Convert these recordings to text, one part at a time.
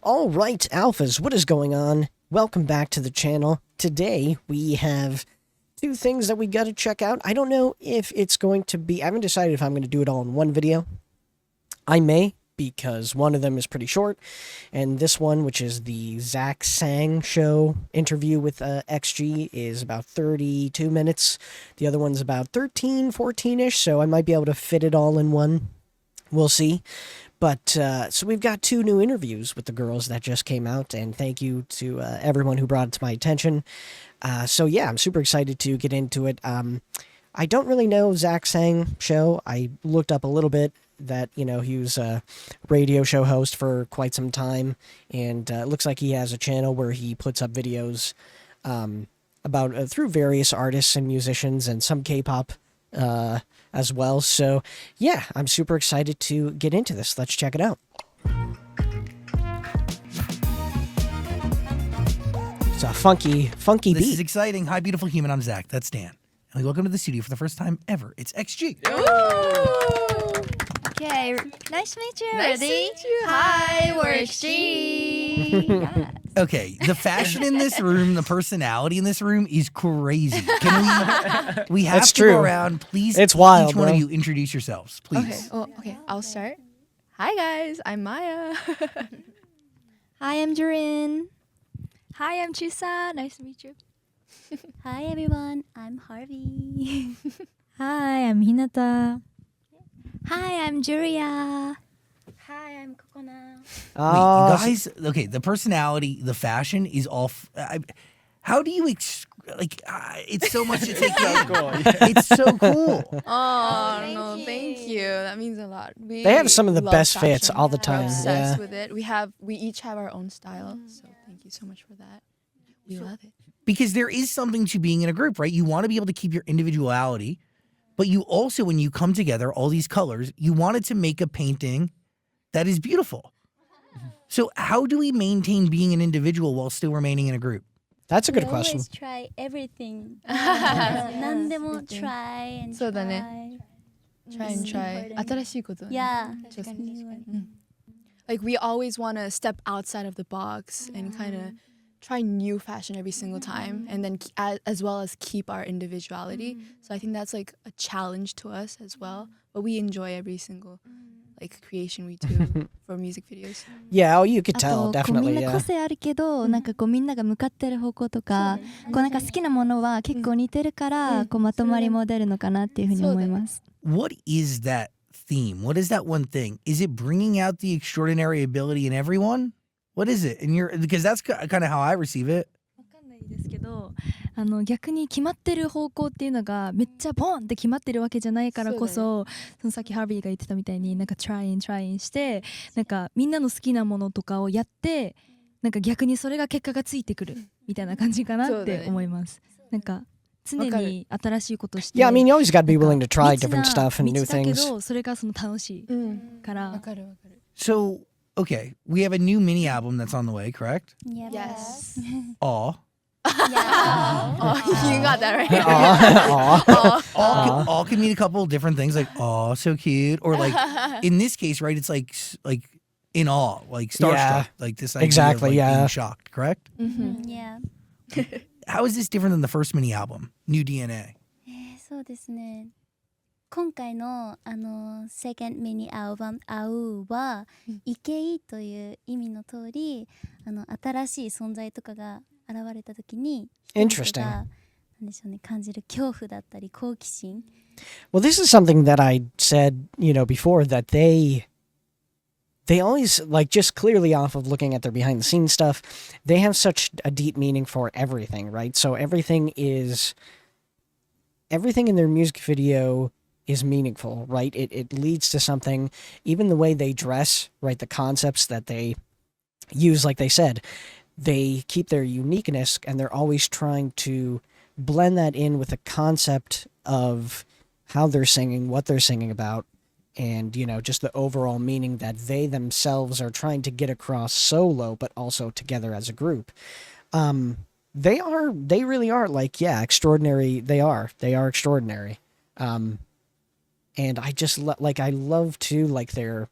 All right, Alphas, what is going on? Welcome back to the channel. Today, we have two things that we got to check out. I don't know if it's going to be... I haven't decided if I'm going to do it all in one video. I may, because one of them is pretty short. And this one, which is the Zach Sang Show interview with XG, is about 32 minutes. The other one's about 13, 14-ish, so I might be able to fit it all in one. We'll see. But, so we've got two new interviews with the girls that just came out, and thank you to everyone who brought it to my attention. So yeah, I'm super excited to get into it. I don't really know Zach Sang Show. I looked up a little bit that, you know, he was a radio show host for quite some time, and it looks like he has a channel where he puts up videos about through various artists and musicians and some K-pop as well. So yeah, I'm super excited to get into this. Let's check it out. It's a funky beat. This is exciting. Hi, beautiful human. I'm Zach. That's Dan. And we welcome to the studio for the first time ever. It's XG. Okay, nice to meet you. Nice to Ready? meet you. Hi, we're XG. Yes. Okay, the fashion in this room, the personality in this room is crazy. Can we have That's to true. go around, please? It's wild, Each one bro. of you introduce yourselves, please. Okay, I'll start. Hi guys, I'm Maya. Hi, I'm Jorin. Hi, I'm Chisa. Nice to meet you. Hi, everyone. I'm Harvey. Hi, I'm Hinata. Hi, I'm Julia. Hi, I'm Kokona. Wait, you guys, okay, the personality, the fashion is all... how do you... it's so much to take in. It's so cool. Oh, thank no, you. thank you. That means a lot. They have some of the love best fits fashion. all the We're time. obsessed Yeah. with it. We each have our own style. So thank you so much for that. We love it. Because there is something to being in a group, right? You want to be able to keep your individuality, but you also, when you come together, all these colors, you wanted to make a painting that is beautiful. So how do we maintain being an individual while still remaining in a group? That's a good We question. always try everything. Yes. 何でも try and そうだね。 try. Try and try. 新しいこと。 Yeah. Just- New Like we always want to step outside of the box and kind of try new fashion every single time, and then as well as keep our individuality. So I think that's like a challenge to us as well. But we enjoy every single like creation we do for music videos. Yeah, oh, you could あ tell, とこうみ definitely. んな Yeah. 個性あるけど、なんかこうみんなが向かってる方向とか、こうなんか好きなものは結構似てるから、こうまとまりも出るのかなっていうふうに思います。 What is that theme? What is that one thing? Is it bringing out the extraordinary ability in everyone? What is it? Because that's kind of how I receive it. わかんないですけど、逆に決まってる方向っていうのがめっちゃボンって決まってるわけじゃないからこそ、そのさっきハービーが言ってたみたいになんかトラインしてなんかみんなの好きなものとかをやってなんか逆にそれが結果がついてくるみたいな感じかなって思います。なんか常に新しいことして Yeah, I mean, you always got to be willing to try 未知な different stuff and new 未知だけ things. どそれがその楽しいから So, okay, we have a new mini album that's on the way, correct? Yeah. Yes. Aw. Yeah. Oh, you got that right. Aw. All can mean a couple of different things, like aw, so cute, or like in this case, right? It's like in awe, like starstruck, Yeah, like this idea exactly, of like yeah. being shocked, correct? Yeah. How is this different than the first mini album, New DNA? そうですね。今回のsecond mini album アウはイケイという意味の通り新しい存在とかが現れた時に人々がなんでしょうね感じる恐怖だったり好奇心 Well, this is something that I said, you know, before, that they always, like, just clearly off of looking at their behind the scenes stuff, they have such a deep meaning for everything, right? So everything in their music video is meaningful, right? It leads to something. Even the way they dress, right? The concepts that they use, like they said, they keep their uniqueness, and they're always trying to blend that in with the concept of how they're singing, what they're singing about, and, you know, just the overall meaning that they themselves are trying to get across solo, but also together as a group. They really are, like, yeah, extraordinary. They are extraordinary. And I just I love to, like, their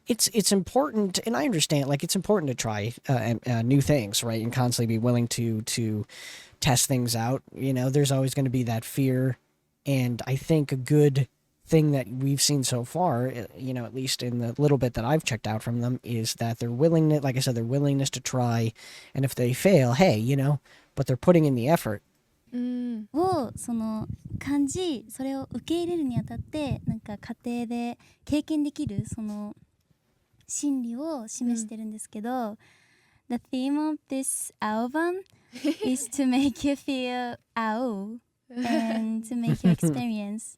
it's important, and I understand, like, it's important to try new things, right, and constantly be willing to test things out. You know, there's always going to be that fear, and I think a good thing that we've seen so far, you know, at least in the little bit that I've checked out from them, is that their willingness, like I said, their willingness to try, and if they fail, hey, you know, but they're putting in the effort. をその感じ、それを受け入れるにあたってなんか家庭で経験できるその心理を示してるんですけど、The theme of this album is to make you feel out and to make you experience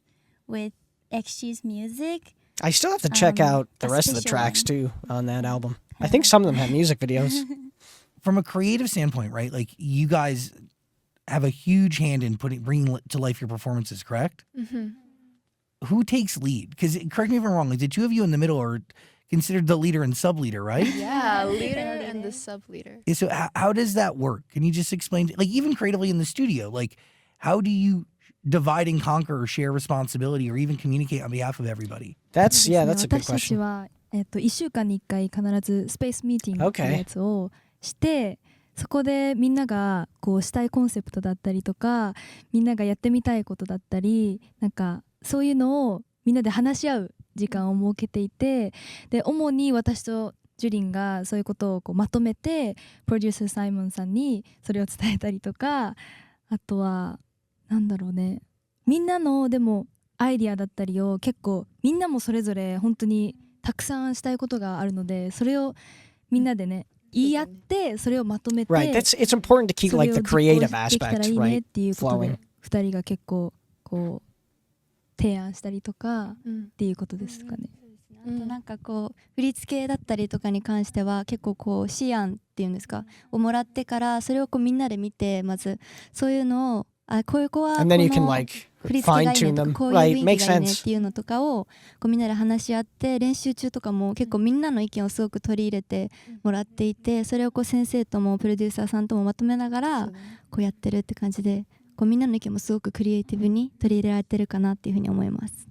with XG's music. I still have to check out the a rest of the special tracks one. too on that album. I think some of them have music videos. From a creative standpoint, right? Like you guys have a huge hand in bringing to life your performances, correct? Who takes lead? Because correct me if I'm wrong. Like the two of you in the middle are considered the leader and sub leader, right? Yeah, leader and the sub leader. Yeah, so how does that work? Can you just explain, like even creatively in the studio, like how do you divide and conquer or share responsibility or even communicate on behalf of everybody? That's そうですね that's a good 私たち question. は、1週間に1回必ずスペースミーティングっていうやつをしてそこでみんながこうしたいコンセプトだったりとかみんながやってみたいことだったりなんかそういうのをみんなで話し合う時間を設けていてで主に私とジュリンがそういうことをこうまとめてプロデューサーサイモンさんにそれを伝えたりとかあとはなんだろうねみんなのでもアイディアだったりを結構みんなもそれぞれ本当にたくさんしたいことがあるのでそれをみんなでね言い合ってそれをまとめて Right. It's important to keep そ like れを the 実行 creative できた aspect, らいいね right? っていうこと flowing で2人が結構こう提案したりとかうんっていうことですかね。あとなんかこう振り付けだったりとかに関しては結構こう思案っていうんですかをもらってからそれをこうみんなで見てまずそういうのをあこういう子はこ And then you can の like 振り付けが fine いい tune ねとか them. こういう Right. 雰囲 Makes 気がいいねっ sense. ていうのとかをこうみんなで話し合って練習中とかも結構みんなの意見をすごく取り入れてもらっていてそれをこう先生ともプロデューサーさんともまとめながらこうやってるって感じでこうみんなの意見もすごくクリエイティブに取り入れられてるかなっていうふうに思います。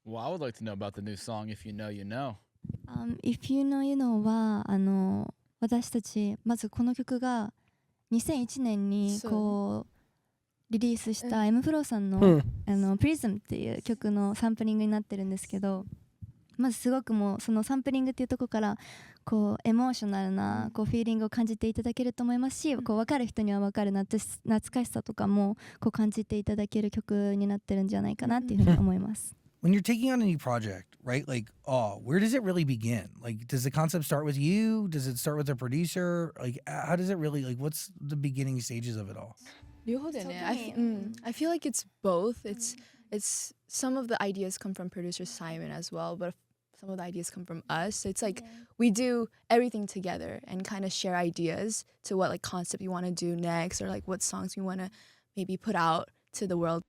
Well, I would like to know about the new song, If You Know, You Know. If You Know You Know は私たちまずこの曲が2001年にこうリリースした M フローさんの、Prism っていう曲のサンプリングになってるんですけどまずすごくもうそのサンプリングっていうところからこうエモーショナルなこうフィーリングを感じていただけると思いますし、こう分かる人には分かる懐かしさとかもこう感じていただける曲になってるんじゃないかなっていうふうに思います。When you're taking on a new project, right? Like, where does it really begin? Like, does the concept start with you? Does it start with the producer? Like, how does it really, like, what's the beginning stages of it all? 両方だよね。I feel like it's both. It's some of the ideas come from producer Simon as well, but some of the ideas come from us. It's like we do everything together and kind of share ideas to what like concept we want to do next or like what songs we want to maybe put out to the world.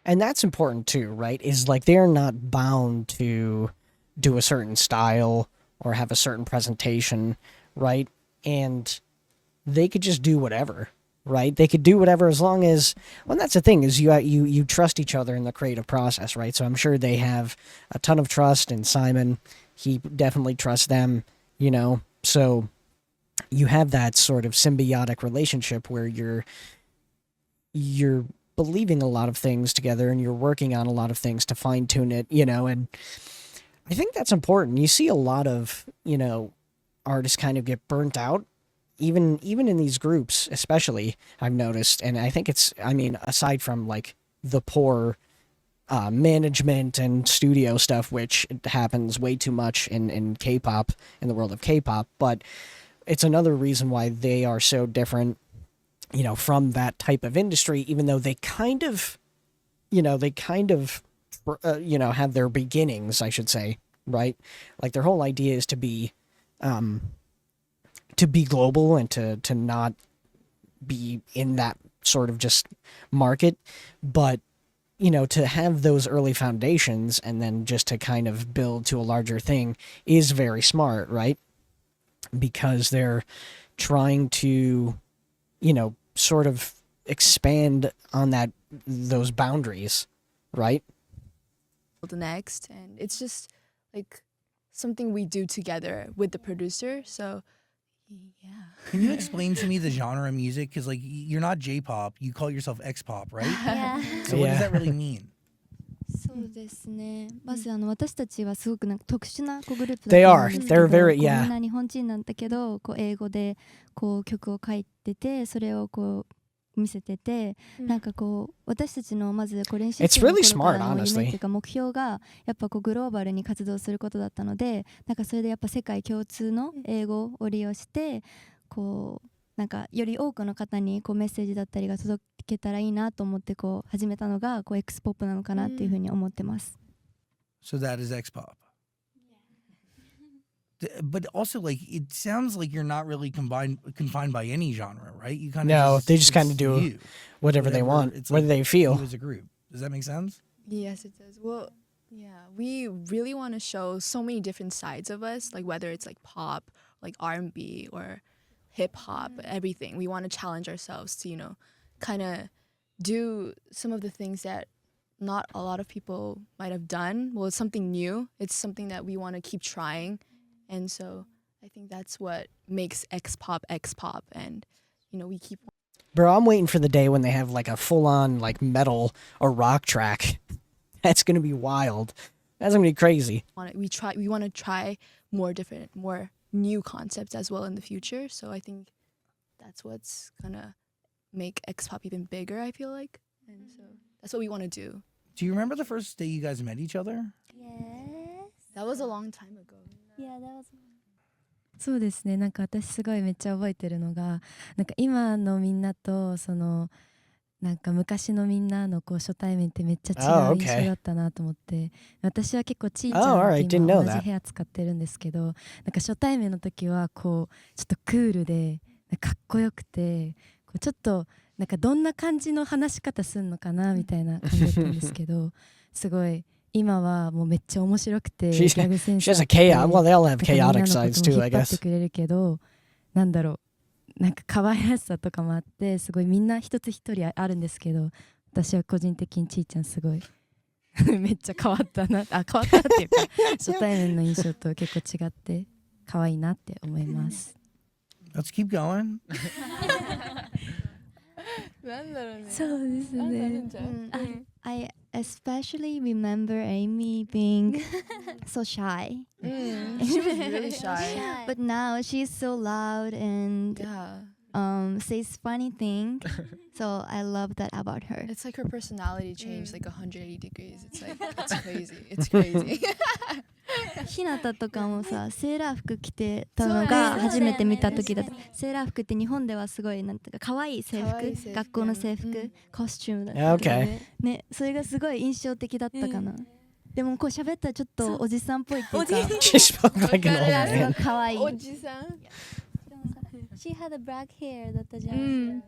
And that's important too, right? Is like they're not bound to do a certain style or have a certain presentation, right? And they could just do whatever, right? They could do whatever as long as, well, that's the thing is you trust each other in the creative process, right? So I'm sure they have a ton of trust in Simon. He definitely trusts them, you know? So you have that sort of symbiotic relationship where you're believing a lot of things together and you're working on a lot of things to fine tune it, you know, and I think that's important. You see a lot of, you know, artists kind of get burnt out, even in these groups, especially I've noticed. And I think it's, I mean, aside from like the poor management and studio stuff, which happens way too much in K-pop, in the world of K-pop, but it's another reason why they are so different, you know, from that type of industry, even though they kind of, you know, have their beginnings, I should say, right? Like their whole idea is to be global and to not be in that sort of just market, but, you know, to have those early foundations and then just to kind of build to a larger thing is very smart, right? Because they're trying to, you know, sort of expand on those boundaries, right? The next, and it's just like something we do together with the producer. So yeah. Can you explain to me the genre of music? Because like you're not J-pop, you call yourself X-pop, right? Yeah. So what does Yeah. that really mean? そうですね。まず私たちはすごくなんか特殊なグループ They だと are. 思うんですけ They're ど、very- こう yeah. みんな日本人なんだけど、こう英語でこう曲を書いてて、それをこう見せてて、なんかこう私たちのまずこう練習 It's 生の really 頃から smart, の夢ってい honestly. うか目標がやっぱこうグローバルに活動することだったので、なんかそれでやっぱ世界共通の英語を利用して、こうなんかより多くの方にこうメッセージだったりが届けたらいいなと思ってこう始めたのがこう X ポップなのかなっていうふうに思ってます。So that is X-pop. But also, like, it sounds like you're not really confined by any genre, right? You kind of No, they just kinda it's do you, Whatever they want, it's whether like they feel. you as a group. Does that make sense? Yes, it does. Well, yeah, we really want to show so many different sides of us, like whether it's like pop, like R&B or hip hop, everything. We want to challenge ourselves to, kind of do some of the things that not a lot of people might have done. Well, it's something new. It's something that we want to keep trying. And so I think that's what makes X-pop, and we keep. Bro, I'm waiting for the day when they have like a full-on like metal or rock track. That's gonna be wild. That's gonna be crazy. We want to try more new concepts as well in the future. So I think that's what's gonna make X-pop even bigger, I feel like. And so that's what we want to do. Do you remember the first day you guys met each other? Yes. That was a long time ago. Yeah, that was. そうですね。なんか私すごいめっちゃ覚えてるのが、なんか今のみんなとそのなんか昔のみんなのこう初対面ってめっちゃ違 Oh, う okay. 印象だったなと思って、私は結構ちいちゃ Oh, ん alright. と Didn't 今 know 同 that. じ部屋使ってるんですけど、なんか初対面の時はこうちょっとクールでかっこよくて、こうちょっとなんかどんな感じの話し方すんのかなみたいな感じだったんですけど、すごい今はもうめっちゃ面白くて、ギ She's- ャグセンス She has あ a って chaos. Well, they all have なんかみんな chaotic のこと sides も too, 引 I っ張って guess. くれるけど、なんだろう、なんか可愛らしさとかもあって、すごいみんな一つ一人あるんですけど、私は個人的にちいちゃんすごいめっちゃ変わったな、変わったっていうか初対面の印象と結構違って可愛いなって思います。Let's keep going. なんだろうね。そうですね。I especially remember Amy being so shy. She was really shy. But now she's so loud and Yeah. says funny thing. So I love that about her. It's like her personality changed like 180 degrees. It's like, it's crazy. It's crazy. ひなたとかもさ、セーラー服着てたのが初めて見た時だった。セーラー服って日本ではすごいなんていうか可愛い制服、可愛い制服学校の制服、うんコスチュームだったけど Okay. ね、それがすごい印象的だったかな。でもこう喋ったらちょっとおじさんっぽいっていうか、 She spoke like an old すご man. い可愛い。おじさん She had a black hair だったじゃん。うん。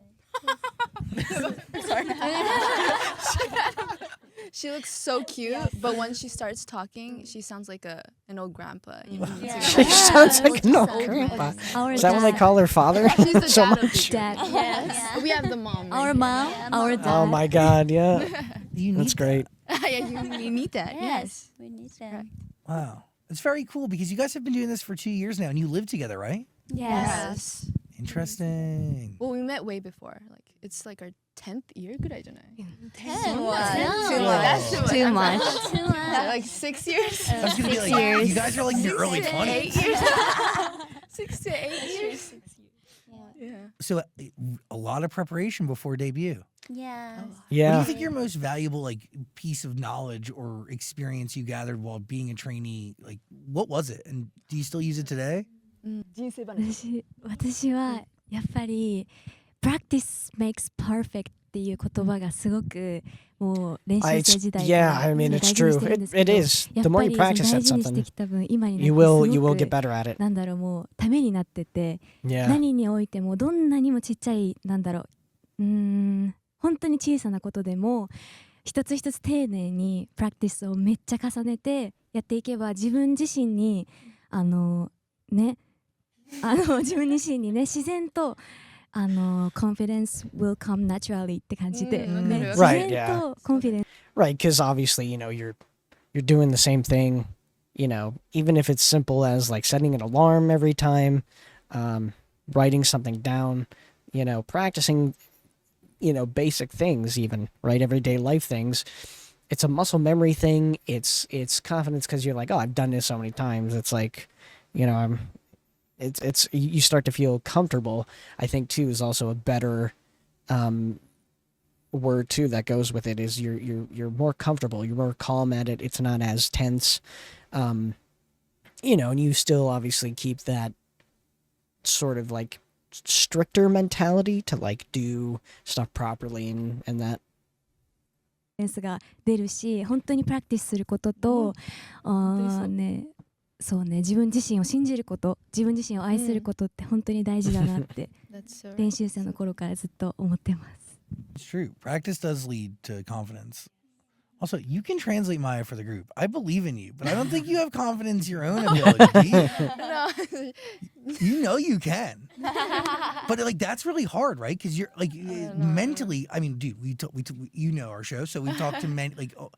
She looks so cute, but when she starts talking, she sounds like an old grandpa. She sounds like an old grandpa. Our Is that what they dad. call her father? She's the So dad of much. the Dad. Yes. We have the mom. Our right mom, our dad. Oh my god, yeah. You need That's great. here. Yeah, you need that. Yes. We need them. Wow. It's very cool because you guys have been doing this for 2 years now and you live together, right? Yes. Interesting. Well, we met way before. Like it's like our 10th year. Good idea. 10 Too was. much. Too much. Like 6 years. I was gonna be 6 like, years. you guys are like in your early 20s. 6 to 8 years. Yeah. So a lot of preparation before debut. Yeah. What do Yeah. you think your most valuable like piece of knowledge or experience you gathered while being a trainee? Like, what was it? And do you still use it today? 人生話。私はやっぱり practice makes perfect っていう言葉がすごくもう練習 It's, 生時代か yeah, ら I mean, 大 it's 事に true. してるんです It けど、 is. や The っ more ぱ you り practice 大 at 事にして something, きた分今になって you す will ご you will get く better at it. なんだろうもうためになってて、 Yeah. 何においてもどんなにもちっちゃいなんだろう本当に小さなことでも一つ一つ丁寧にプラクティスをめっちゃ重ねてやっていけば自分自身にね自分自身にね自然とconfidence will come naturally って感じで、うんね、わかる自 Right, 然とコンフィデンス Right, because obviously, you're doing the same thing you know, even if it's simple as like setting an alarm every time, writing something down, you know, practicing, you know, basic things, even, right? Everyday life things. It's a muscle memory thing. It's confidence because you're like, oh, I've done this so many times. It's like, you know, it's you start to feel comfortable. I think too is also a better word too that goes with it is you're more comfortable. You're more calm at it. It's not as tense. You know, and you still obviously keep that sort of like stricter mentality to like do stuff properly and that. センスが出るし、本当にプラクティスすることと、ね、そうね、自分自身を信じること、自分自身を愛することって本当に大事だなって That's so 練習生の頃からずっと思ってます。 It's true. Practice does lead to confidence. Also, you can translate Maya for the group. I believe in you, but I don't think you have confidence in your own ability. No. You know you can. But like that's really hard, right? Because you're like mentally. I mean, dude, you know our show, so we talked to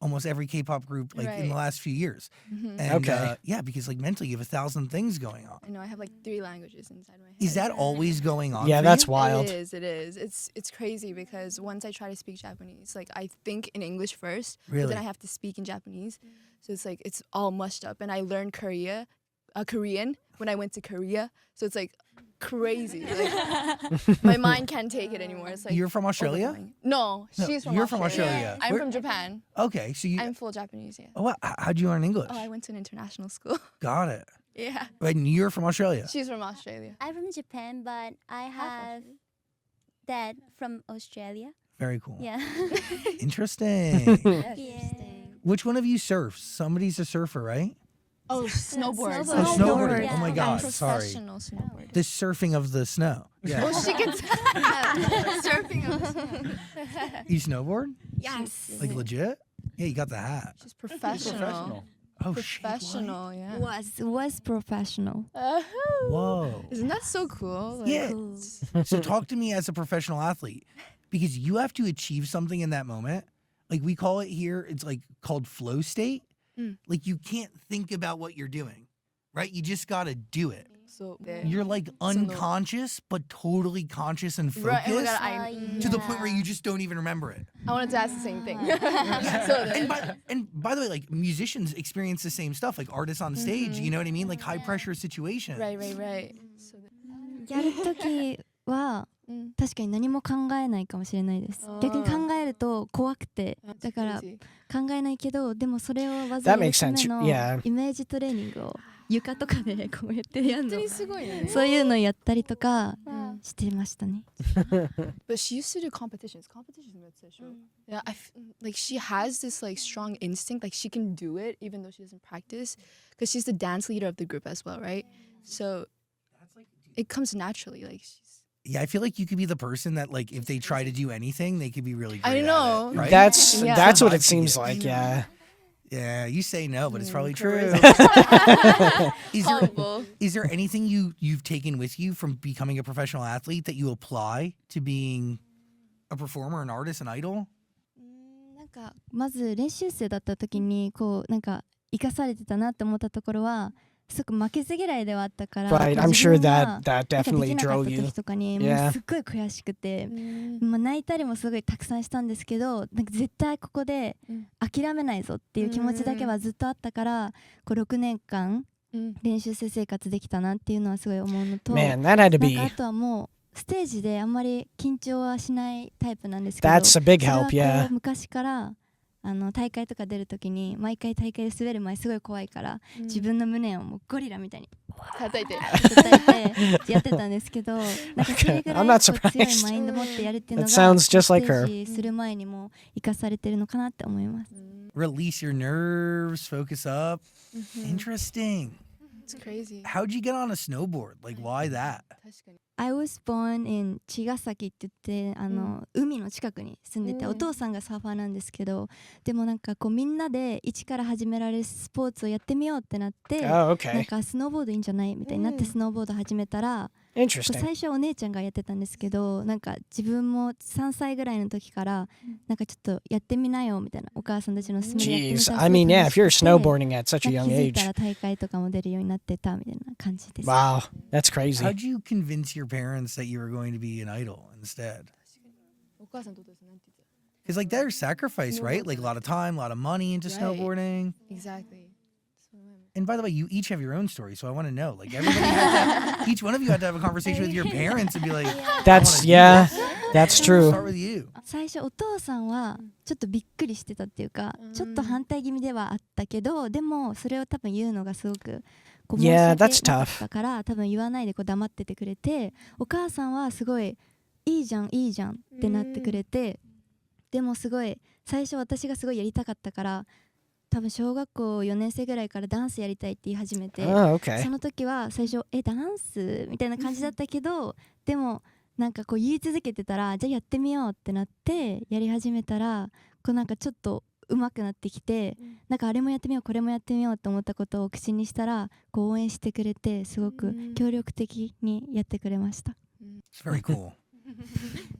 almost every K-pop group in the Right. last few years. Mhm. And, Okay. yeah, because like mentally you have 1,000 things going on. I know I have like 3 languages inside my head. Is that always going on? Yeah, for that's you? wild. It is. It's crazy because once I try to speak Japanese, like I think in English first, but Really? then I have to speak in Japanese. So it's like it's all mushed up. And I learned Korean when I went to Korea. So it's like crazy. Like my mind can't take it anymore. It's like You're from Australia? overwhelming. No, No, she's from you're Australia. from Australia. I'm Where- from Japan. Okay, so you. I'm full Japanese, yeah. Oh, wow. How'd you learn English? Oh, I went to an international school. Got it. Yeah. And you're from Australia. She's from Australia. I'm from Japan, but I have dad from Australia. Very cool. Yeah. Interesting. Interesting. Which one of you surfs? Somebody's a surfer, right? Oh, snowboard. Oh, snowboarding. Oh my Yeah. God, I'm sorry. professional snowboarder. The surfing of the snow. Yeah. Oh, she can surfing on the snow. You snowboard? Yes. Like legit? Yeah, you got the hat. She's professional. Oh, shit. Professional, yeah. was professional. Whoa. Isn't that so cool? Like, Yeah. Cool. So talk to me as a professional athlete because you have to achieve something in that moment. Like we call it here, it's like called flow state. Mm. Like you can't think about what you're doing, right? You just got to do it. So You're like unconscious, but totally conscious and focused right. Oh my God, I to the point where you just don't even remember it. wanted to ask the same thing. Yeah. So and by the way, like musicians experience the same stuff, like artists on stage, Mhm. you know what I mean? Like high pressure situation. right. So やるときは Mm. 確かに何も考えないかもしれないです。逆に考えると怖くて、 that's だから crazy. 考えないけど、でもそれをわざ That やる makes ため sense. の Yeah. イメージトレーニングを床とかでこうやってやるの本当にすごいね。そういうのやったりとか Mm. してましたね。 But she used to do competitions. Competitions Yeah, like she has this like strong instinct. Like she can do it even though she doesn't practice, because she's the dance leader of the group as well, right? So it comes naturally. Like she's. Yeah, I feel like you could be the person that like if they try to do anything, they could be really great I at know. it, right? That's Yeah. that's what it Vibes seems you get. like, yeah. Yeah, you say no, but it's probably true. Charisma. Is there Humble. is there anything you've taken with you from becoming a professional athlete that you apply to being a performer, an artist, an idol? なんかまず練習生だった時にこうなんか生かされてたなって思ったところはすごく負けず嫌いではあったから Right. こう I'm 自 sure 分が that that なんかで definitely きなかっ drove た you. 時とかにもう Yeah. すっごい悔しくて、 Mm. まあ、泣いたりもすごいたくさんしたんですけどなんか絶対ここでうん諦めないぞっていう気持ちだけはずっとあったからこう6年間 Mm. 練習生生活できたなっていうのはすごい思うのと Man, that had to なん be かあとはもうステージであんまり緊張はしないタイプなんですけど that's a big それは help, こう yeah. 昔から大会とか出るときに毎回大会で滑る前すごい怖いから自分の胸をもうゴリラみたいに叩いて。叩いてやってたんですけどなんかそれぐらい I'm こ not う強い surprised. マインド持ってやるっていうの That が sounds just like ステ her. ージする前にも生かされてるのかなって思います。 Release your nerves, focus up. Mhm. Interesting. It's crazy. How'd you get on a snowboard? Like why that? 確かに。I was born in 茅ヶ崎って言って海の近くに住んでて、お父さんがサーファーなんですけど、でもなんかこうみんなで一から始められるスポーツをやってみようってなって、Oh, なん okay. かスノーボードいいんじゃないみたいになってスノーボード始めたら、Interesting. 最初はお姉ちゃんがやってたんですけど、なんか自分も3歳ぐらいの時からなんかちょっとやってみなよみたいな、お母さんたちの勧めでやってみた Jeez. ら I mean, yeah, if you're すごい楽しくて snowboarding at such a 気 young づいた age. ら大会とかも出るようになってたみたいな感じです。 Wow, that's crazy. How'd you convince your parents that you were going to be an idol instead? お母さんどうですなんて言って Because like there's sacrifice, right? Like a lot of time, a lot of money into Right. snowboarding. Exactly. And by the way, you each have your own story, so I want to know. Like everybody, had to, each one of you had to have a conversation with your parents and be like, That's, I wanna do yeah, this. that's We'll true. start with you. 最初お父さんはちょっとびっくりしてたっていうか、ちょっと反対気味ではあったけど、でもそれを多分言うのがすごくこう申し Yeah, 訳 that's なか tough. ったから多分言わないでこう黙っててくれて、お母さんはすごいいいじゃんいいじゃんってなってくれて、でもすごい最初私がすごいやりたかったから、多分小学校4年生ぐらいからダンスやりたいって言い始めて、 Oh, okay. その時は最初ダンスみたいな感じだったけどでもなんかこう言い続けてたら、じゃあやってみようってなってやり始めたら、こうなんかちょっと上手くなってきて、なんかあれもやってみようこれもやってみようと思ったことを口にしたらこう応援してくれて、すごく協力的にやってくれました。 It's very cool.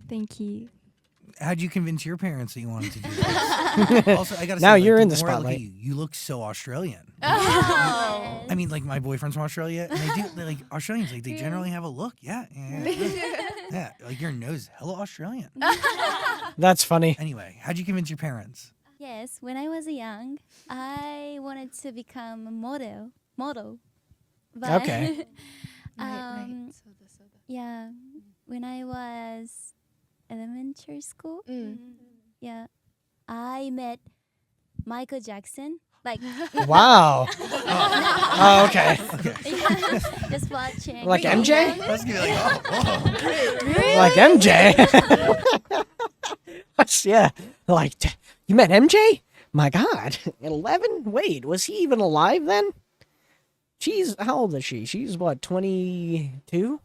Thank you. How'd you convince your parents that you wanted to do this? Also, I gotta Now say, like, you're in the the more I look at spotlight. you look so Australian. Oh. I mean, like my boyfriend's from Australia, and they're like Australians, like they generally have a look. Yeah, yeah. Like your nose, is hella Australian. That's funny. Anyway, how'd you convince your parents? Yes, when I was young, I wanted to become a model. But, Okay. Yeah, when I was elementary school, yeah, I met Michael Jackson. Like, Wow. Oh, okay. just watching. Like MJ? I was gonna be like, oh, Like MJ? What's, yeah. Like, you met MJ? My God. 11? Wait, was he even alive then? She's, how old is she? She's what, 22?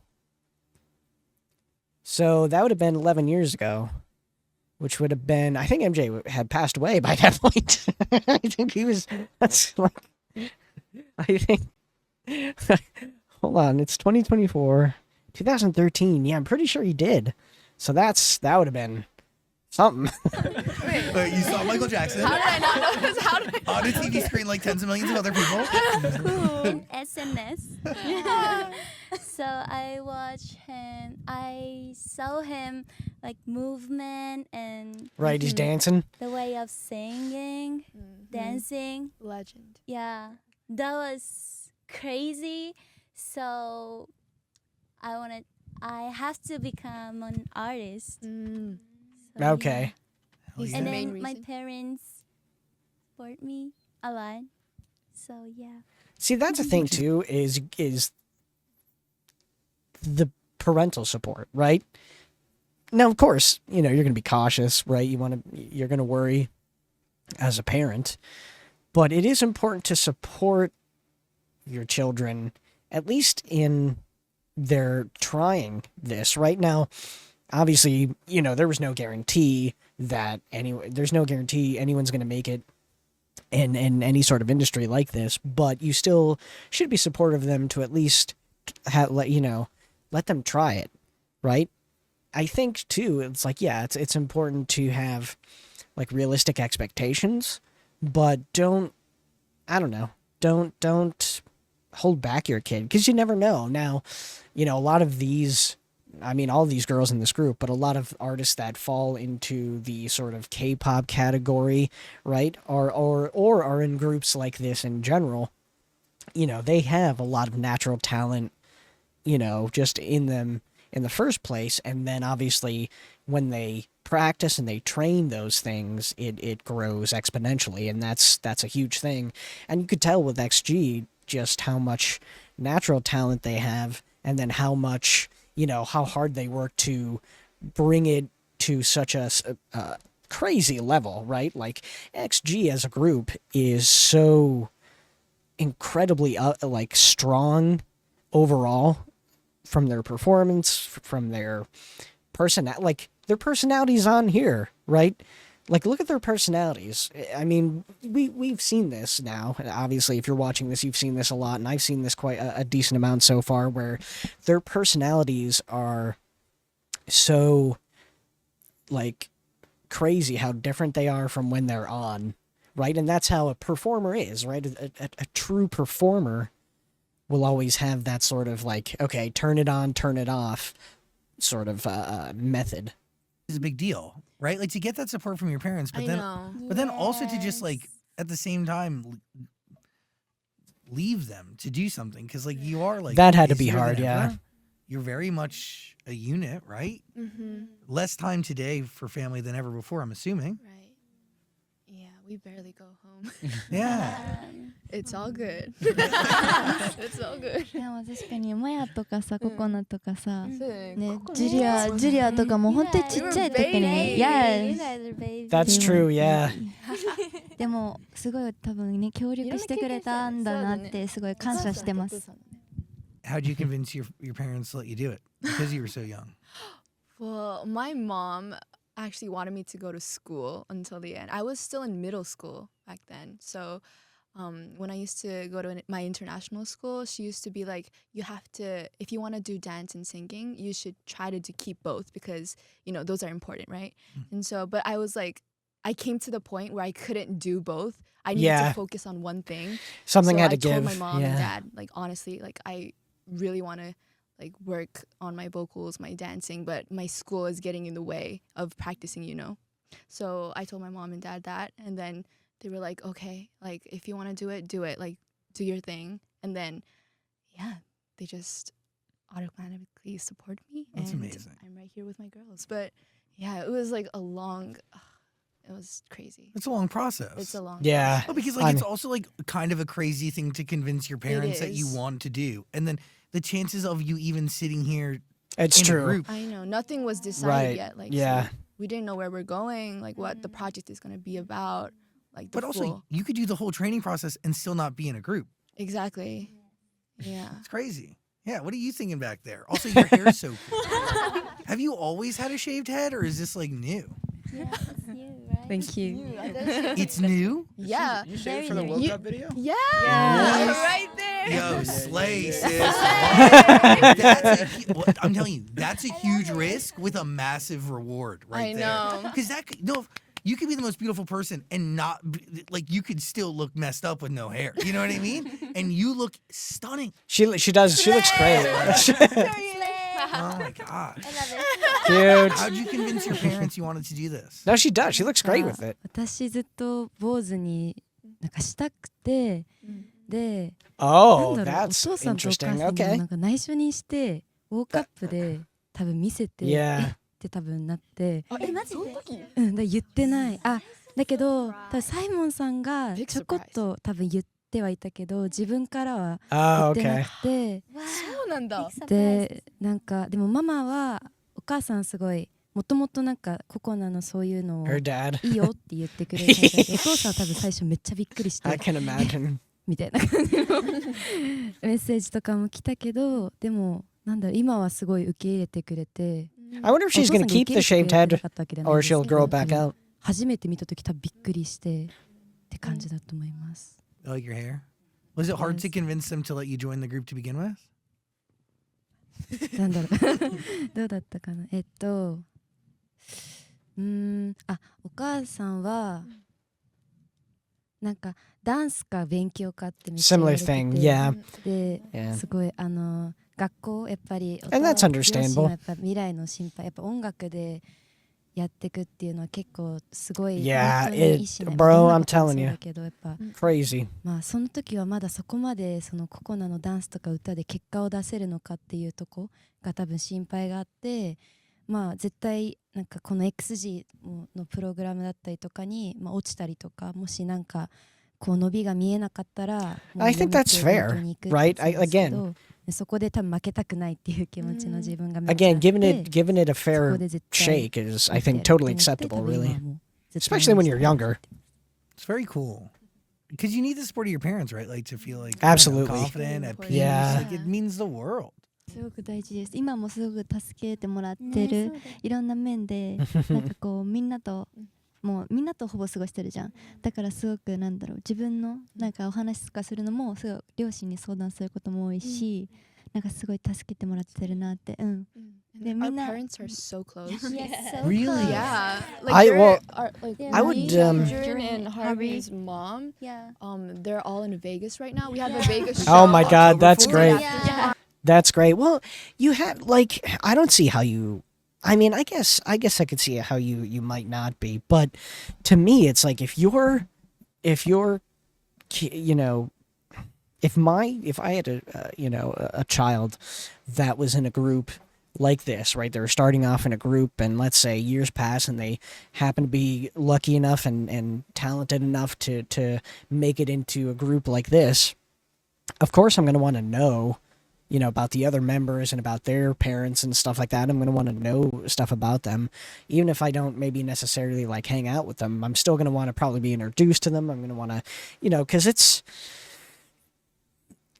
So that would have been 11 years ago, which would have been, I think MJ had passed away by that point. I think he was, that's like, I think, hold on, it's 2024, 2013. Yeah, I'm pretty sure he did. So that would have been something. Wait, you saw Michael Jackson How did I not know this? How did I on a TV screen like tens of millions of other people? In SNS. So I watched him. I saw him like movement and Right, he's dancing. the way of singing, dancing. Legend. Yeah, that was crazy. So I have to become an artist. So, Okay. Hell yeah. yeah. And the main then my reason. parents support me a lot. So yeah. See, that's the thing too, is the parental support, right? Now, of course, you're going to be cautious, right? You're going to worry as a parent, but it is important to support your children, at least in their trying this. Right now, obviously, there was no guarantee there's no guarantee anyone's going to make it in any sort of industry like this, but you still should be supportive of them to at least let them try it, right? I think too, it's like, yeah, it's important to have like realistic expectations, but don't hold back your kid, because you never know. Now, a lot of these, all of these girls in this group, but a lot of artists that fall into the sort of K-pop category, right, or are in groups like this in general, they have a lot of natural talent, just in them in the first place. And then obviously when they practice and they train those things, it grows exponentially. And that's a huge thing. And you could tell with XG just how much natural talent they have, and then how much, how hard they work to bring it to such a crazy level, right? Like XG as a group is so incredibly like strong overall. from their performance, from their like their personalities on here, right? Like, look at their personalities. I mean, we've seen this now. Obviously, if you're watching this, you've seen this a lot, and I've seen this quite a decent amount so far, where their personalities are so, like, crazy how different they are from when they're on, right? And that's how a performer is, right? A true performer will always have that sort of, like, okay, turn it on, turn it off sort of method. Is a big deal, right? Like to get that support from your parents, but then also to just like at the same time leave them to do something because like you are like that had to be busier hard, than yeah. ever. You're very much a unit, right? Mm-hmm. Less time today for family than ever before, I'm assuming. Right. Yeah, we barely go home. Yeah. It's all good. It's all good. でも確かにマヤとかさココナとかさ、ねね、ジュリアとかも本当にちっちゃい時に、Yes That's true, yeah. でもすごい多分ね協力してくれたんだなってすごい感謝してます。How'd you convince your parents to let you do it? Because you were so young. Well, my mom actually wanted me to go to school until the end. I was still in middle school back then. So when I used to go to my international school, she used to be like, you have to, if you want to do dance and singing, you should try to keep both because, you know, those are important, right? And so, but I was like, I came to the point where I couldn't do both. I needed to focus on one thing. Something so had to I give. told my mom and dad, like, honestly, like, I really want to like work on my vocals, my dancing, but my school is getting in the way of practicing, you know? So I told my mom and dad that, and then they were like, okay, like if you want to do it, like do your thing. And then, yeah, they just automatically support me. That's and amazing. I'm right here with my girls. But yeah, it was like it was crazy. It's a long process. It's a long Yeah. Oh, because like it's also like kind of a crazy thing to convince your parents that you is. want to do. And then the chances of you even sitting here It's in true. a group. I know. Nothing was decided Right. yet. Like Yeah. so we didn't know where we're going, like what the project is gonna be about. Like the But also full. you could do the whole training process and still not be in a group. Exactly. Yeah. It's crazy. Yeah, what are you thinking back there? Also, your hair is so cool. Have you always had a shaved head or is this like new? Yeah, it's you, right? Thank you. It's new? Yeah. You shaved for the Very World Cup video? Yeah. Yes. Right there. Yo, slay, sis. I'm telling you, that's a huge risk with a massive reward right I there. know. Because you could be the most beautiful person and not, like, you could still look messed up with no hair. You know what I mean? And you look stunning. She does. She looks great. Oh my gosh. Dude. How'd you convince your parents you wanted to do this? No, she does. She looks great with it. 私ずっと坊主になんかしたくて、で、Oh, なんだろう、お that's 父さんとお母 interesting. さんにも Okay. なんか内緒にしてウォークアップで多分見せて、 Yeah. えって多分なって、マジでうんだ言ってない。あ、だけど多分サイモンさんが Big ちょこっと多分言ってはいたけど、自分からは言 Oh, ってな okay. くて。そうなんだ。でなんかでもママはお母さんすごいもともとなんかココナのそういうのを Her dad. いいよって言ってくれたけどお父さんは多分最初めっちゃびっくりし I て can imagine. みたいな感じのメッセージとかも来たけどでもなんだろう今はすごい受け入れてくれて I wonder if she's going to keep the shaved head or she'll grow it back out. 初めて見た時多分びっくりしてって感じだと思います You like your hair? Was it hard Yes. to convince them to let you join the group to begin with? なんだろうどうだったかなお母さんはなんかダンスか勉強かってめっちゃ言わ Similar れてて thing. Yeah. で Yeah. すごい学校やっぱり And that's 両 understandable. 親はやっぱ未来の心配やっぱ音楽でやってくっていうのは結構すごい Yeah, 本当にいいし it- ね bro, どんな I'm ことも telling そう you. だけどやっぱ Crazy. まあその時はまだそこまでそのココナのダンスとか歌で結果を出せるのかっていうとこが多分心配があってまあ絶対なんかこの XG のプログラムだったりとかに、まあ、落ちたりとかもしなんかこう伸びが見えなかったら I think that's fair, right? Again, そこで多分負けたくないっていう気持ちの自分が again, giving it そ giving it a こ fair で絶対 shake is, I 見て think, やる totally と思って acceptable, 多分今 really. はもう絶対 Especially when you're 応援して younger. It's very cool. Because you need the support of your parents, right? Like to feel like Absolutely. confident, at peace. Yeah. Like it means the world. すごく大事です。今もすごく助けてもらってる、ねそうだよいろんな面でなんかこうみんなともうみんなとほぼ過ごしてるじゃん。だからすごくなんだろう、自分のなんかお話とかするのもすごい両親に相談することも多いし、なんかすごい助けてもらってるなって。うん。 And Yeah, our Mina- parents are so close. Yes, so Really? close. Yeah. Like I- they're- well, like I me, would, Jordan and Harvey's mom, Yeah. they're all in Vegas right now. We have a Vegas show. Oh my God, that's October great. 4th. Yeah. That's great. Well, you have like I don't see how you. I mean, I guess I could see how you might not be, but to me, it's like if you're, you know, if I had a child that was in a group like this, right? They're starting off in a group, and let's say years pass, and they happen to be lucky enough and talented enough to make it into a group like this. Of course, I'm going to want to know, about the other members and about their parents and stuff like that. I'm going to want to know stuff about them. Even if I don't maybe necessarily like hang out with them, I'm still going to want to probably be introduced to them. I'm going to want to, because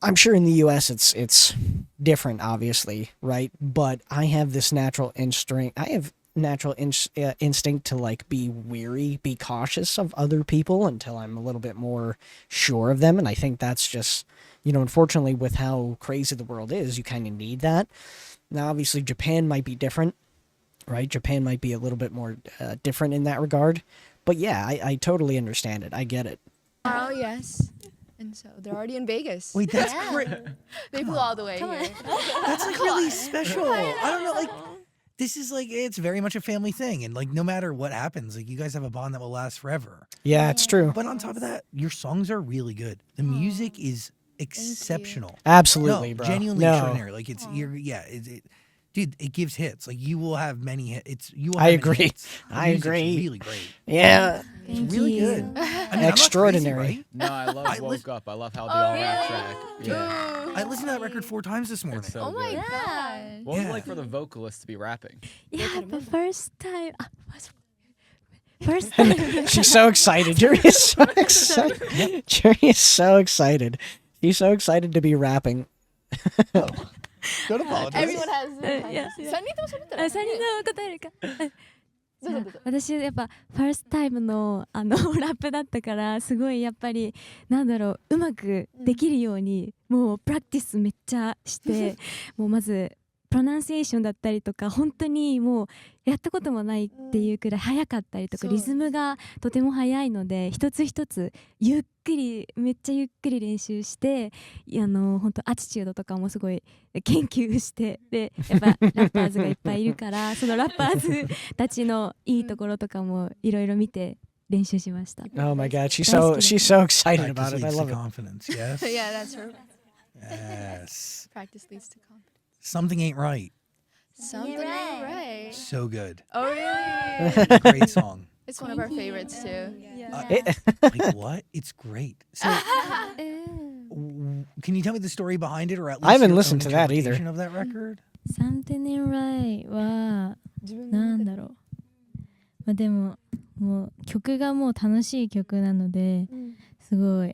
I'm sure in the US it's different, obviously, right? But I have this natural instinct. I have natural instinct to like be weary, be cautious of other people until I'm a little bit more sure of them. And I think that's just, unfortunately, with how crazy the world is, you kind of need that. Now, obviously, Japan might be different, right? Japan might be a little bit more different in that regard. But yeah, I totally understand it. I get it. Oh, yes. And so they're already in Vegas. Wait, that's Yeah. great. They flew all the way here. That's like really special. I don't know, like this is like it's very much a family thing, and like no matter what happens, like you guys have a bond that will last forever. Yeah, it's true. But on top of that, your songs are really good. The music is exceptional. Absolutely, No, bro. genuinely No. extraordinary. Like it's dude, it gives hits. Like you will have many hits. You will. I have many agree. hits. The I music's agree. Really great. Yeah. It's Thank really you. good. I mean, I'm not Extraordinary. crazy, right? No, I love I Woke lis- Up. I love how they all rap track. Yeah. I listened to that record 4 times this morning. It's so Oh my good. god. What was it Yeah. like for the vocalist to be rapping? Yeah, but first time. First time. She's so excited. Jerry is so excited. Jerry is so excited. She's so excited to be rapping. Don't apologize. Everyone has yeah. 3人とも喋ったらあ、3人の答えるか。どうぞどうぞ私やっぱファーストタイムのラップだったからすごいやっぱりなんだろううまくできるように、もうプラクティスめっちゃしてもうまずプロナンシエーションだったりとか本当にもうやったこともないっていうくらい早かったりとか、そうリズムがとても速いので一つ一つゆっくりめっちゃゆっくり練習して本当アティチュードとかもすごい研究してでやっぱラッパーズがいっぱいいるからそのラッパーズたちのいいところとかもいろいろ見て練習しました。 Oh my God, she's That's so excited Practice about it. I leads love to it. confidence. Yes. Yeah, that's her. Yes. Practice leads to confidence. Something ain't right. Something right. ain't right. So good. Oh really? Great song. It's one of our favorites too. Like what? It's great. So, can you tell me the story behind it, or at least I haven't your listened own to that either. interpretation of that record? Something in right はなんだろう、まあ、でももう曲がもう楽しい曲なので、すごい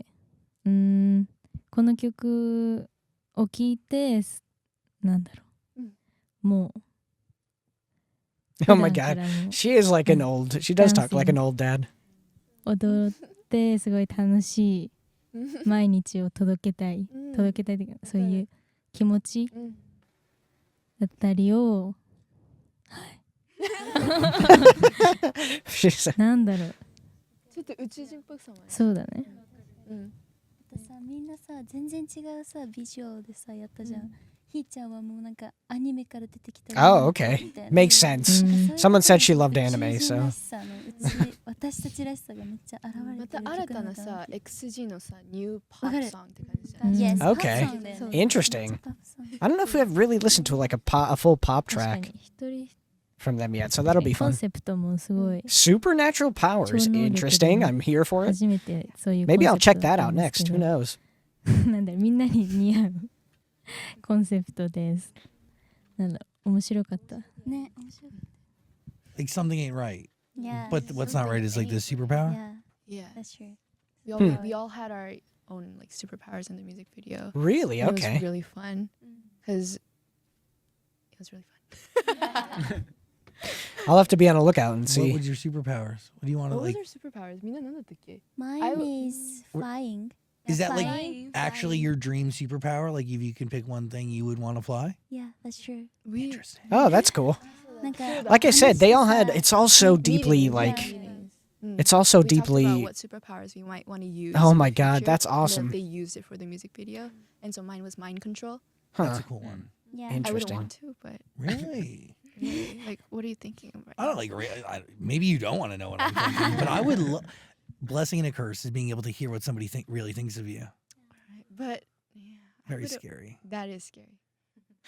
この曲を聴いてなんだろう、もう Oh my 普段 God, からも she is like an old. She does talk like an old dad. 踊ってすごい楽しい毎日を届けたい届けたいというかそういう気持ちだったりを She's なんだろう、ちょっと宇宙人っぽさもある。そうだね。さみんなさ全然違うさビジュアルでさやったじゃん、ひーちゃんはもうなんかアニメから出てきた Oh, okay. Makes sense. Someone said she loved anime, so. 私たちらしさがめっちゃ現れまてるた新たなさ XG のさニューポップソングって感じじゃん。 Yes, Okay. pop song だよね。 Interesting. Pop song. I don't know if I've really listened to like a full pop 確か track に一人 from them yet, so that'll be コン fun. セプトもすごい Supernatural powers.超能力 Interesting. で I'm here for it. 初めてそういう Maybe I'll コンセ check プトだ that った out んです next. け Who ど knows? なんだろうみんなに似合うコンセプトです。なんだろう面白かった。ね、面白い。 Like something ain't right. Yeah. But what's not right is like the superpower. Yeah, Yeah. that's true. We all had our own like superpowers in the music video. Really? It was Okay. really fun because was really fun. I'll have to be on a lookout and What see. was your superpowers? What do you want to What was like? our superpowers? みんな何だったっけ? Mine is flying. Is that like Flying. actually your dream superpower? Like if you can pick one thing you would want to fly? Yeah, that's true. We Interesting. Oh, that's cool. なんか Like I said, they all had. 話して It's all so deeply meetings, like. meetings. It's all so We talked about deeply. what superpowers we might want to use. Oh in my the God, future, that's and then awesome. They used it for the music video, and so mine was mind control. That's Huh. a cool one. Yeah. I wouldn't Interesting. want to, but Really? really, like, what are you thinking? Right I don't like. Maybe you don't want to know what I'm thinking, but I would. Blessing and a curse is being able to hear what somebody really thinks of you. Right. But yeah, I Very would've- scary. That is scary.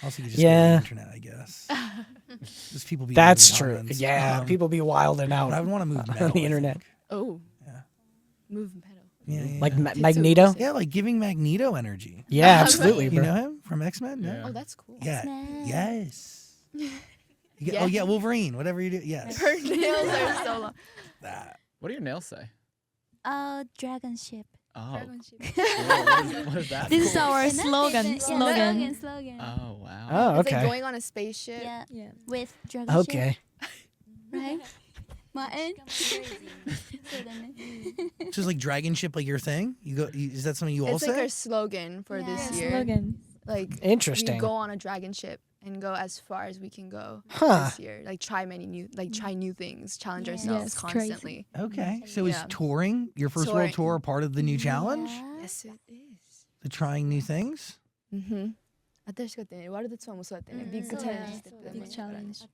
Also, you just go on Yeah. the internet, I guess. Just people be That's moving true. comments. Yeah, people be wilding But I out would want to move metal, on the I internet. think. Oh, Yeah. move metal. Yeah, yeah, Like yeah. Ma- Magneto. Yeah, like giving Magneto energy. Yeah, absolutely, You bro. know him from X-Men? Yeah. Oh, that's cool. Yeah. X-Men. Yes. You get, Yeah. Oh yeah, Wolverine. Whatever you do. Yes. Her nails are so long. That. What do your nails say? Dragon ship. Oh, Dragon ship. cool. What is that? This is for? our Yeah, slogan. slogan. Oh wow. Oh, It's like okay. going on a spaceship. Yeah, Yeah. with dragon ship. Okay. Right? そうだね。 So it's like dragon ship, like your thing. You go. Is that something you all It's like say? our slogan for this Yeah. year. Slogan. Like Interesting. we go on a dragon ship and go as far as we can go Huh. this year. Like try new things, challenge Yeah. ourselves Yes, crazy. constantly. Okay. So is Yeah. touring your first Touring. world tour part of the new challenge? Yeah. Yes, it is. The trying new things. 新しかったね。ワールドツアーもそうだったね。うんビッグチャレンジしてたね。ビッグチャレンジ。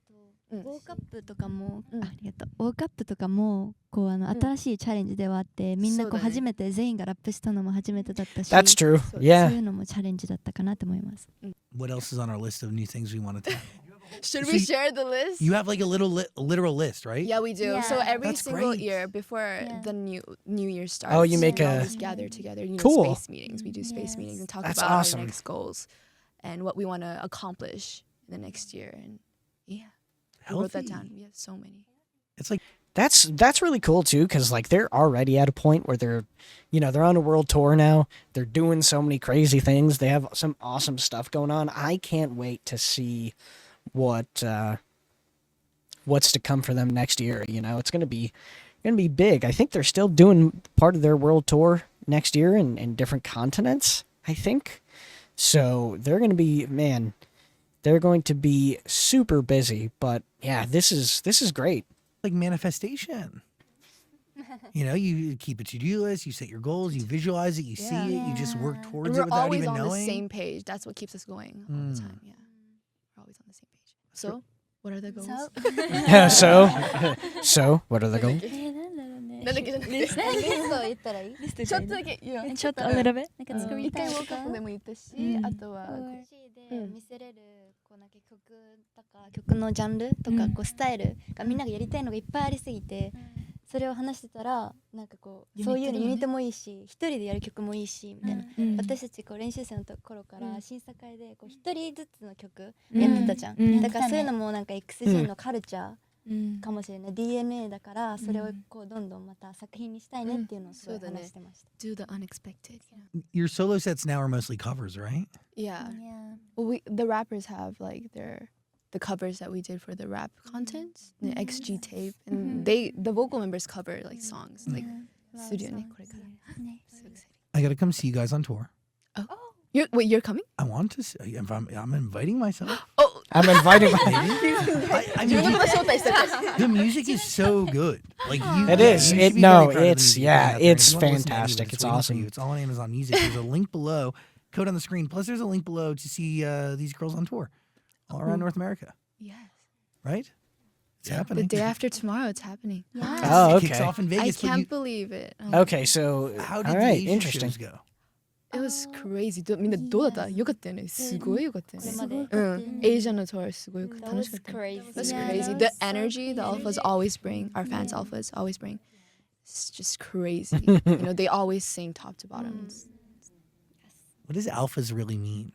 ウォークアップとかも、うんありがとう。ウォークアップとかもこう新しいチャレンジではあって、みんなこうそうだね初めて全員がラップしたのも初めてだったし、 That's true. そうい Yeah. うのもチャレンジだったかなと思います。 What else is on our list of new things we want to tackle? Should So we you- share the list? You have like a literal list, right? Yeah, we do. Yeah. So every That's single great. year before Yeah. the new year starts, Oh, you make we all a- just gather together. You know, Cool. space meetings. We do space Yes. meetings and talk That's about awesome. our next goals and what we want to accomplish in the next year. And yeah, I wrote that down. Healthy. We have so many. It's like That's really cool too, because like they're already at a point where they're on a world tour now. They're doing so many crazy things. They have some awesome stuff going on. I can't wait to see what's to come for them next year. It's gonna be big. I think they're still doing part of their world tour next year in different continents, I think. So they're gonna be they're going to be super busy. But yeah, this is great. manifestation. You keep a to-do list, you set your goals, you visualize it, you see it, you just work Yeah. towards And it we're without always even on knowing. the same page. That's what keeps us going all the Mm. time. Yeah, we're always on the same page. So, what are the goals? So what are the goals? なんだっけじゃなくてリストを言ったらいい？ちょっとだけ言う。ちょっと a little bit. なんか作り一回ウたいとかォークアップでも言ったし、うんあとは C で見せれるこうなんか曲とか曲のジャンルとかうんこうスタイルがみんながやりたいのがいっぱいありすぎて、それを話してたらなんかこうそういうのユニットもいいし、一人でやる曲もいいしみたいな。うん私たちこう練習生の頃から審査会でこう一人ずつの曲うんやってたじゃん。うんだからそういうのもなんか XG のカルチャーうんかもしれない DNA だからそれをこうどんどんまた作品にしたいねっていうのをすごい話してました。 do the unexpected. Your solo sets now are mostly covers, right? Yeah. Yeah. Well, the rappers have like the covers that we did for the rap content, the XG tape, and the vocal members cover like songs like studio ねこれから。ね。 So exciting. I got to come see you guys on tour. You're coming? I want to. I'm inviting myself. Oh, I'm inviting. I mean, the music is so good. Like you, It yeah, is. you It- should be no, very proud of the it's- music yeah, going out there. it's If you wanna listen to any of fantastic. it, It's waiting for awesome. you. It's all on Amazon Music. There's a link below. Code on the screen. Plus, there's a link below to see these girls on tour all around North America. yes. Right? It's The happening. day after tomorrow, it's happening. Yeah. Oh, It kicks okay. off in I Vegas. but can't you- believe it. Oh, Okay, so how did all right, the Asia interesting. shows go? It was crazy. みんなどうだった？よかったよね。すごいよかったよね。これまで。うん。エイジャンのツアーすごい楽 That し was かった。 crazy. That's Yeah, crazy. that The was so energy the crazy. alphas always bring, our fans alphas always bring, it's just crazy. They always sing top to bottom. It's- What does alphas really mean?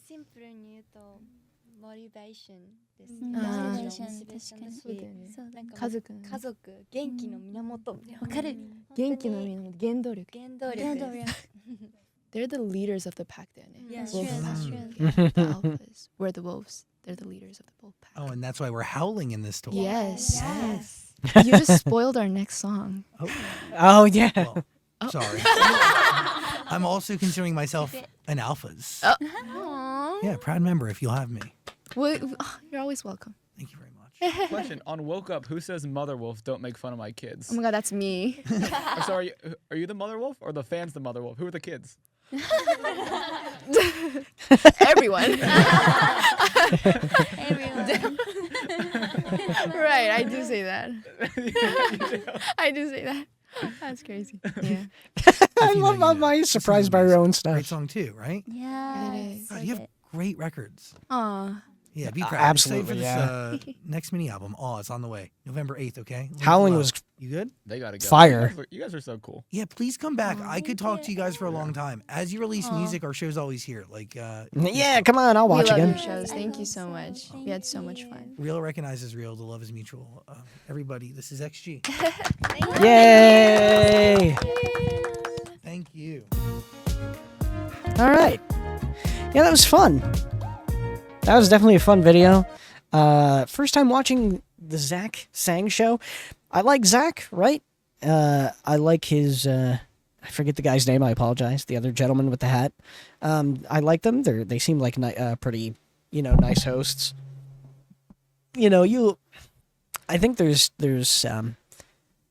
シンプルに言うとモチベーションです。うんモチベーションモチベーションだしそうだよね。そうなんか家族ね家族元気の源みたいな。わかる？元気の原動力。原動力。原動力。 They're the leaders of the pack だよね。Yeah, Wolf true, pack. true. Yeah, the alphas. We're the wolves. They're the leaders of the wolf pack. Oh, and that's why we're howling in this tour. Yes. Yes. You just spoiled our next song. Oh yeah. Well, sorry. I'm also considering myself an alphas. Aww. Yeah, proud member if you'll have me. Well, you're always welcome. Thank you very much. Question on Woke Up: who says Mother Wolf? Don't make fun of my kids. Oh my god, that's me. I'm sorry. Are you the Mother Wolf or the fans the Mother Wolf? Who are the kids? Everyone. Everyone. Right, I do say that. I do say that. That's crazy. Yeah. I you love know, how you know. Maya's This is surprised by her own Great stuff. song too, right? Yeah. It is. God, you have great records. Aw. Yeah, be proud. Absolutely, Excited for this next mini album. Oh, it's on the way. November 8th, okay? Link Howling below. was You good? They gotta go. Fire. You guys are so cool. Yeah, please come back. I could talk to you guys for a Yeah. long time. As you release music, our show's always here. Like, Yeah, come on, I'll We watch love again. your shows. Thank you so much. We had so much fun. real recognizes real. The love is mutual. Everybody, this is XG. Yay! Thank you. All right. Yeah, that was fun. That was definitely a fun video. First time watching the Zach Sang show. I like Zach, right? I like his. I forget the guy's name. I apologize. The other gentleman with the hat. I like them. They seem like pretty, nice hosts. I think there's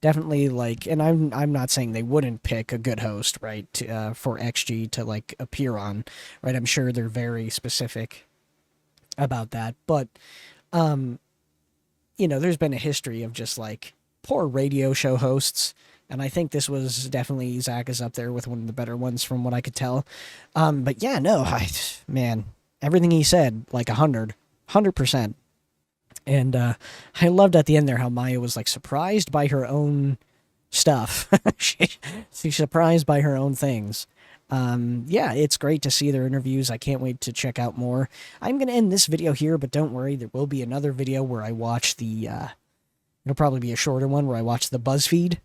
definitely like, and I'm not saying they wouldn't pick a good host, right, for XG to like appear on, right? I'm sure they're very specific about that, but there's been a history of just like poor radio show hosts, and I think this was definitely, Zach is up there with one of the better ones from what I could tell. But yeah, no, man, everything he said, like 100%. And I loved at the end there how Maya was like surprised by her own stuff. She's surprised by her own things. Yeah, it's great to see their interviews. I can't wait to check out more. I'm going to end this video here, but don't worry, there will be another video where I watch the, it'll probably be a shorter one where I watch the BuzzFeed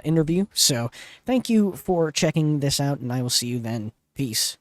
interview. So thank you for checking this out, and I will see you then. Peace.